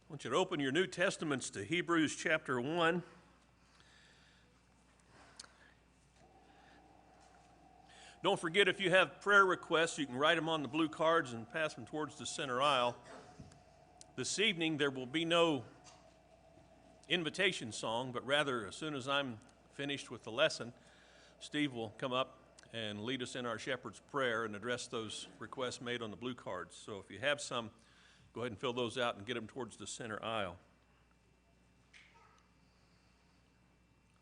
I want you to open your New Testaments to Hebrews chapter 1. Don't forget, if you have prayer requests, you can write them on the blue cards and pass them towards the center aisle. This evening, there will be no invitation song, but rather, as soon as I'm finished with the lesson, Steve will come up and lead us in our shepherd's prayer and address those requests made on the blue cards. So if you have some, go ahead and fill those out and get them towards the center aisle.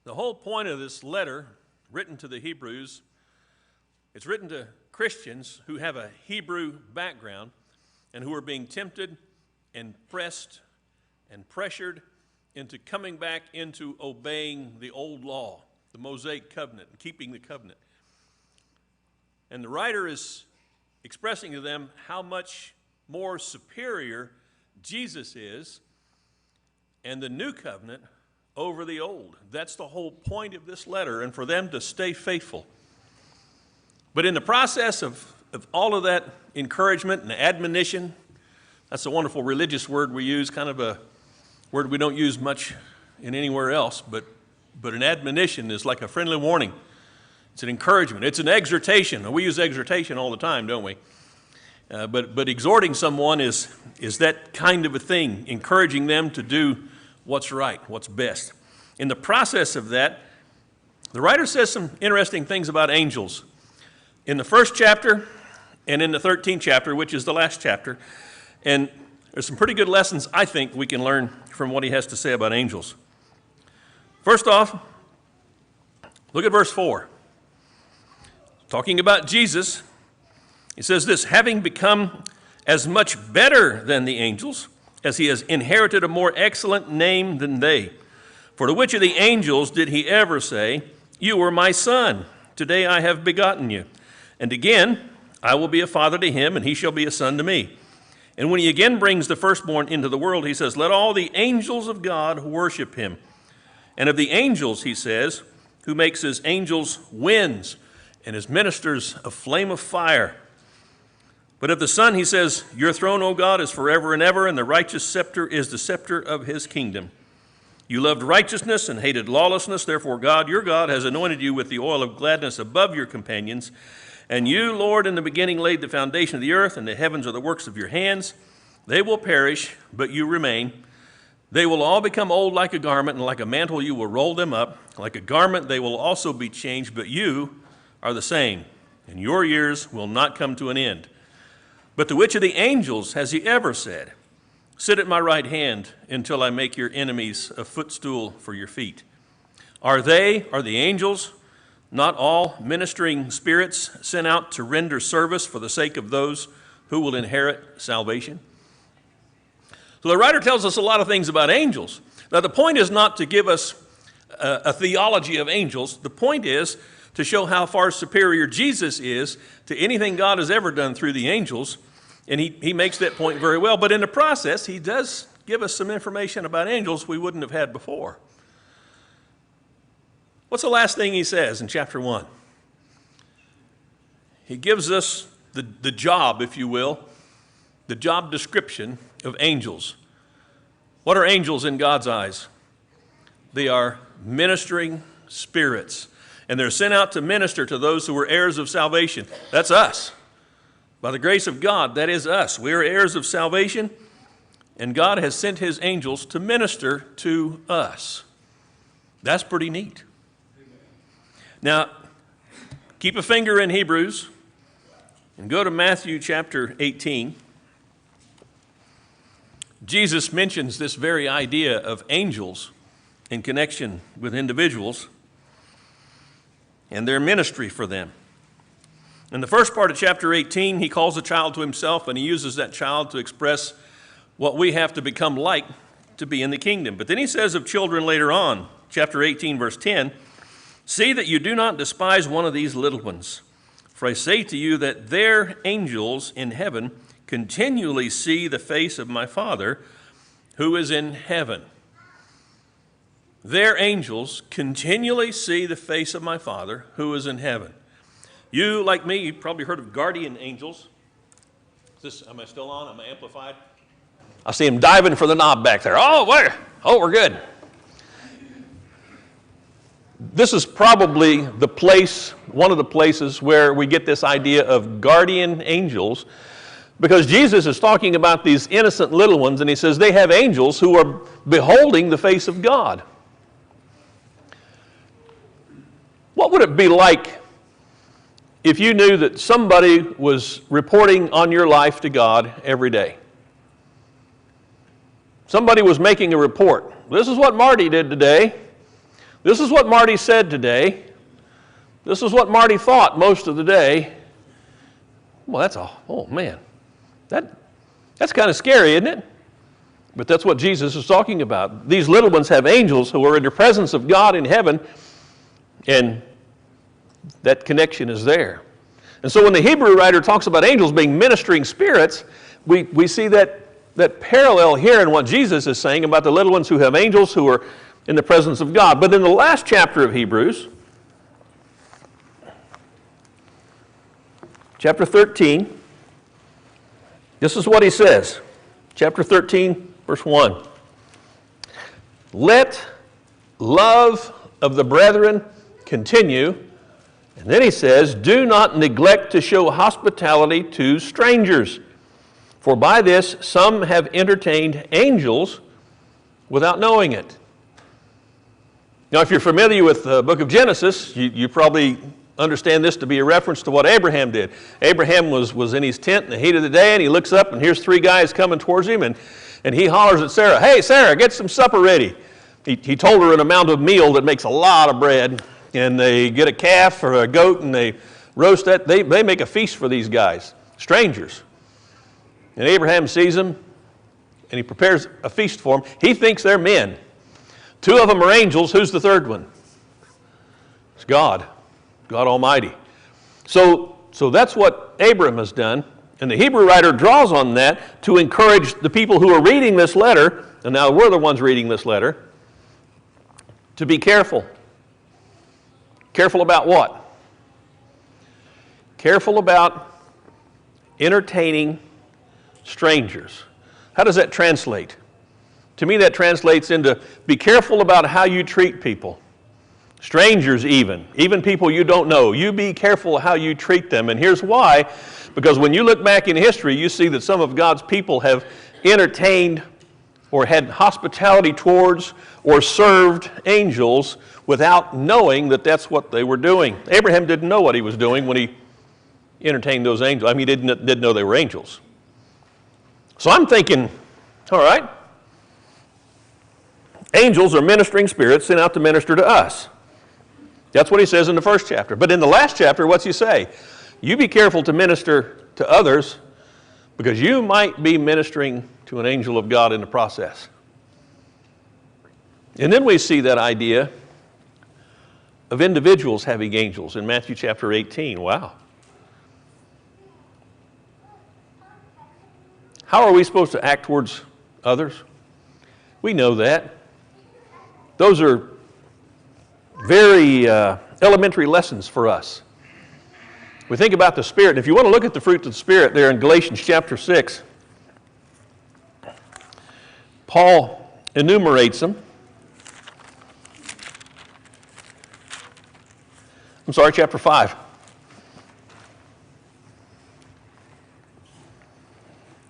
The whole point of this letter, written to the Hebrews, it's written to Christians who have a Hebrew background and who are being tempted and pressed and pressured into coming back into obeying the old law, the Mosaic covenant, and keeping the covenant. And the writer is expressing to them how much more superior Jesus is and the new covenant over the old. That's the whole point of this letter, and for them to stay faithful. But in the process of all of that encouragement and admonition, that's a wonderful religious word we use, kind of a word we don't use much in anywhere else, but an admonition is like a friendly warning. It's an encouragement. It's an exhortation. We use exhortation all the time, don't we? But exhorting someone is that kind of a thing, encouraging them to do what's right, what's best. In the process of that, the writer says some interesting things about angels. In the first chapter and in the 13th chapter, which is the last chapter, and there's some pretty good lessons, I think, we can learn from what he has to say about angels. First off, look at verse 4. Talking about Jesus, he says this, having become as much better than the angels, as he has inherited a more excellent name than they. For to which of the angels did he ever say, you are my son, today I have begotten you? And again, I will be a father to him, and he shall be a son to me. And when he again brings the firstborn into the world, he says, let all the angels of God worship him. And of the angels, he says, who makes his angels winds and his ministers a flame of fire. But of the Son, he says, your throne, O God, is forever and ever, and the righteous scepter is the scepter of his kingdom. You loved righteousness and hated lawlessness. Therefore, God, your God, has anointed you with the oil of gladness above your companions. And you, Lord, in the beginning laid the foundation of the earth, and the heavens are the works of your hands. They will perish, but you remain. They will all become old like a garment, and like a mantle you will roll them up. Like a garment they will also be changed, but you are the same, and your years will not come to an end. But to which of the angels has he ever said, sit at my right hand until I make your enemies a footstool for your feet? Are the angels, not all ministering spirits sent out to render service for the sake of those who will inherit salvation? So the writer tells us a lot of things about angels. Now the point is not to give us a theology of angels. The point is to show how far superior Jesus is to anything God has ever done through the angels. And he makes that point very well. But in the process, he does give us some information about angels we wouldn't have had before. What's the last thing he says in chapter 1? He gives us the job, if you will, the job description of angels. What are angels in God's eyes? They are ministering spirits. And they're sent out to minister to those who are heirs of salvation. That's us. By the grace of God, that is us. We are heirs of salvation, and God has sent his angels to minister to us. That's pretty neat. Now, keep a finger in Hebrews and go to Matthew chapter 18. Jesus mentions this very idea of angels in connection with individuals and their ministry for them. In the first part of chapter 18, he calls a child to himself, and he uses that child to express what we have to become like to be in the kingdom. But then he says of children later on, chapter 18, verse 10, see that you do not despise one of these little ones, for I say to you that their angels in heaven continually see the face of my Father who is in heaven. Their angels continually see the face of my Father who is in heaven. You, like me, you've probably heard of guardian angels. Am I still on? Am I amplified? I see him diving for the knob back there. Oh, where? Oh, we're good. This is probably the place, one of the places where we get this idea of guardian angels, because Jesus is talking about these innocent little ones, and he says they have angels who are beholding the face of God. What would it be like if you knew that somebody was reporting on your life to God every day? Somebody was making a report. This is what Marty did today. This is what Marty said today. This is what Marty thought most of the day. Well, oh man, that's kind of scary, isn't it? But that's what Jesus is talking about. These little ones have angels who are in the presence of God in heaven, and that connection is there. And so when the Hebrew writer talks about angels being ministering spirits, we see that parallel here in what Jesus is saying about the little ones who have angels who are in the presence of God. But in the last chapter of Hebrews, chapter 13, this is what he says. Chapter 13, verse 1. Let love of the brethren continue. And then he says, do not neglect to show hospitality to strangers, for by this some have entertained angels without knowing it. Now, if you're familiar with the book of Genesis, you probably understand this to be a reference to what Abraham did. Abraham was in his tent in the heat of the day, and he looks up, and here's three guys coming towards him, and he hollers at Sarah, "Hey, Sarah, get some supper ready." He told her an amount of meal that makes a lot of bread, and they get a calf or a goat, and they roast that. They make a feast for these guys, strangers. And Abraham sees them, and he prepares a feast for them. He thinks they're men. Two of them are angels. Who's the third one? It's God Almighty. So that's what Abram has done, and the Hebrew writer draws on that to encourage the people who are reading this letter, and now we're the ones reading this letter, to be careful. Careful about what? Careful about entertaining strangers. How does that translate? To me, that translates into be careful about how you treat people. Strangers even people you don't know. You be careful how you treat them. And here's why. Because when you look back in history, you see that some of God's people have entertained or had hospitality towards or served angels without knowing that that's what they were doing. Abraham didn't know what he was doing when he entertained those angels. I mean, he didn't know they were angels. So I'm thinking, all right, angels are ministering spirits sent out to minister to us. That's what he says in the first chapter. But in the last chapter, what's he say? You be careful to minister to others, because you might be ministering to an angel of God in the process. And then we see that idea of individuals having angels in Matthew chapter 18. Wow. How are we supposed to act towards others? We know that. Those are very elementary lessons for us. We think about the Spirit. And if you want to look at the fruits of the Spirit there in Galatians chapter 6, Paul enumerates them. Chapter 5.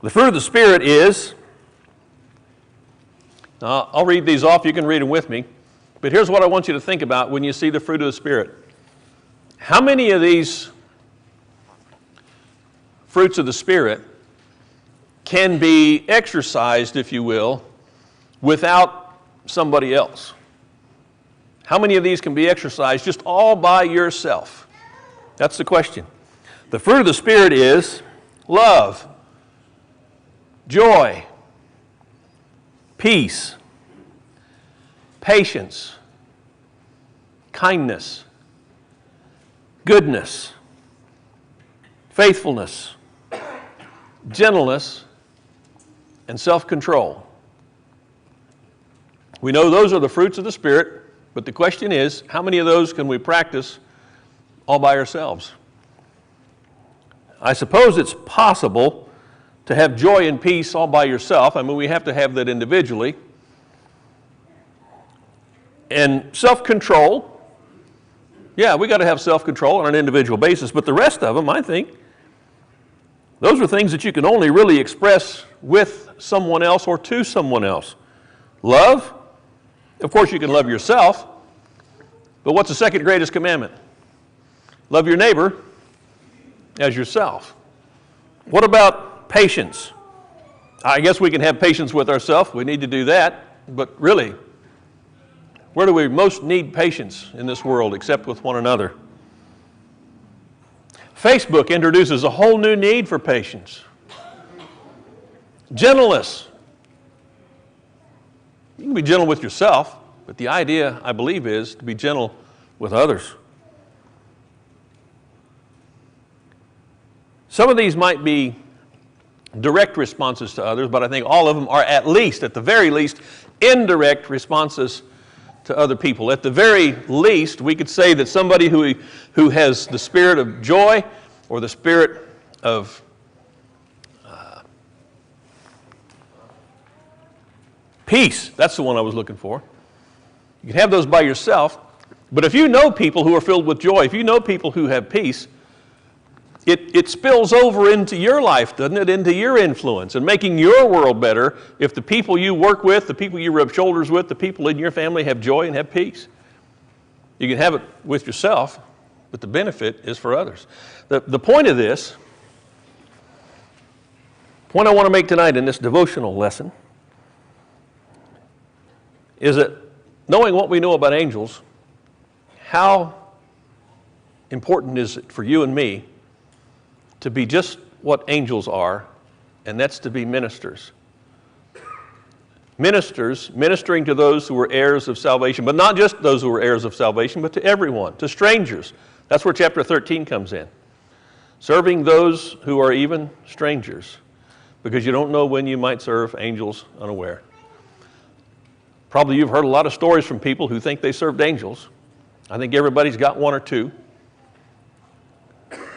The fruit of the Spirit is, I'll read these off, you can read them with me, but here's what I want you to think about when you see the fruit of the Spirit. How many of these fruits of the Spirit can be exercised, if you will, without somebody else? How many of these can be exercised just all by yourself? That's the question. The fruit of the Spirit is love, joy, peace, patience, kindness, goodness, faithfulness, gentleness, and self-control. We know those are the fruits of the Spirit, but the question is, how many of those can we practice all by ourselves? I suppose it's possible to have joy and peace all by yourself. I mean, we have to have that individually. And self-control. Yeah, we got to have self-control on an individual basis, but the rest of them, I think, those are things that you can only really express with someone else or to someone else. Love, of course you can love yourself, but what's the second greatest commandment? Love your neighbor as yourself. What about patience? I guess we can have patience with ourselves. We need to do that, but really, where do we most need patience in this world except with one another? Facebook introduces a whole new need for patience. Gentleness. You can be gentle with yourself, but the idea, I believe, is to be gentle with others. Some of these might be direct responses to others, but I think all of them are at the very least, indirect responses to other people. At the very least, we could say that somebody who has the spirit of joy or the spirit of peace, that's the one I was looking for. You can have those by yourself, but if you know people who are filled with joy, if you know people who have peace, it spills over into your life, doesn't it, into your influence and making your world better if the people you work with, the people you rub shoulders with, the people in your family have joy and have peace. You can have it with yourself, but the benefit is for others. The point of this, point I want to make tonight in this devotional lesson, is that knowing what we know about angels, how important is it for you and me to be just what angels are, and that's to be ministers. Ministers, ministering to those who are heirs of salvation, but not just those who are heirs of salvation, but to everyone, to strangers. That's where chapter 13 comes in. Serving those who are even strangers, because you don't know when you might serve angels unaware. Probably you've heard a lot of stories from people who think they served angels. I think everybody's got one or two.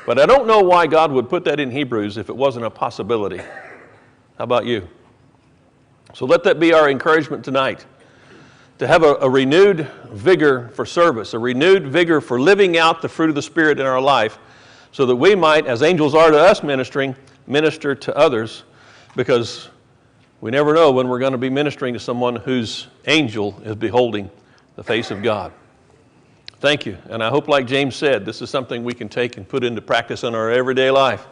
But I don't know why God would put that in Hebrews if it wasn't a possibility. How about you? So let that be our encouragement tonight, to have a renewed vigor for service, a renewed vigor for living out the fruit of the Spirit in our life, so that we might, as angels are to us ministering, minister to others, because we never know when we're going to be ministering to someone whose angel is beholding the face of God. Thank you. And I hope, like James said, this is something we can take and put into practice in our everyday life.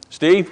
Steve?